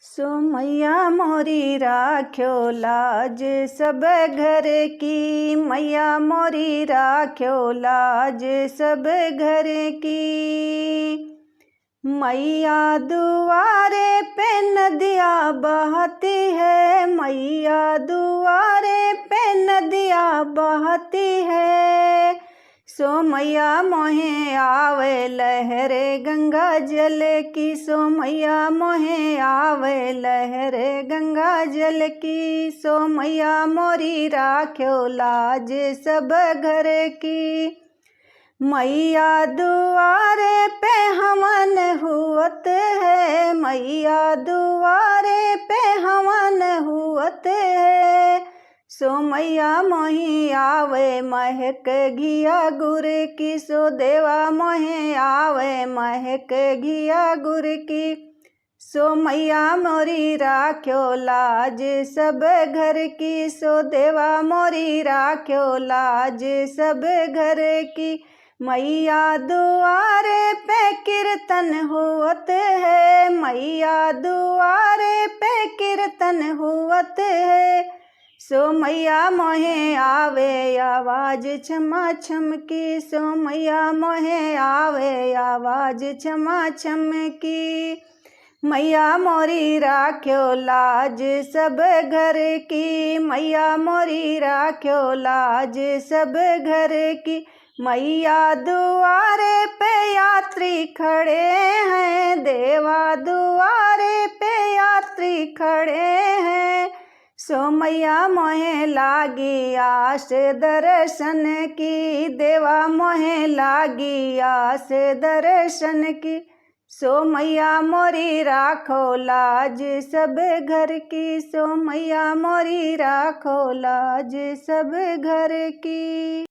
सो मैया मोरी राख्यो लाज सब घर की, मैया मोरी राख्यो लाज सब घर की। मैया दुआरे पे नदिया बहती है, मैया दुआरे पे नदिया बहती है। सो मैया मोहे आवे लहरे गंगा जल की, सो मैया मोहे आवे लहरे गंगा जल की। सो मैया मोरी राख्यो लाज सब घर की। मैया दुआरे पे हवन हुअत है, मैया दुआरे पे हवन हुअत है। सो मैया मोही आवे महक घिया गुर की, सो देवा मोहे आवे महक घिया गुर की। सो मैया मोरी राख्यो लाज सब घर की, सो देवा मोरी राख्यो लाज सब घर की। मैया दुआरे पे कीर्तन हुअत है, मैया दुआरे पे कीर्तन हुअत है। सो मैया मोहे आवे आवाज छमा छम की, सो मैया मोहे आवे आवाज छमा छम की। मैया मोरी राख्यो लाज सब घर की, मैया मोरी राख्यो लाज सब घर की। मैया दुआरे पे यात्री खड़े हैं, देवा दुआरे पे यात्री खड़े हैं। सो मैया मोहे लागी आस दर्शन की, देवा मोहे लागी आस दर्शन की। सो मैया मोरी राखो लाज सब घर की, सो मैया मोरी राखो लाज सब घर की।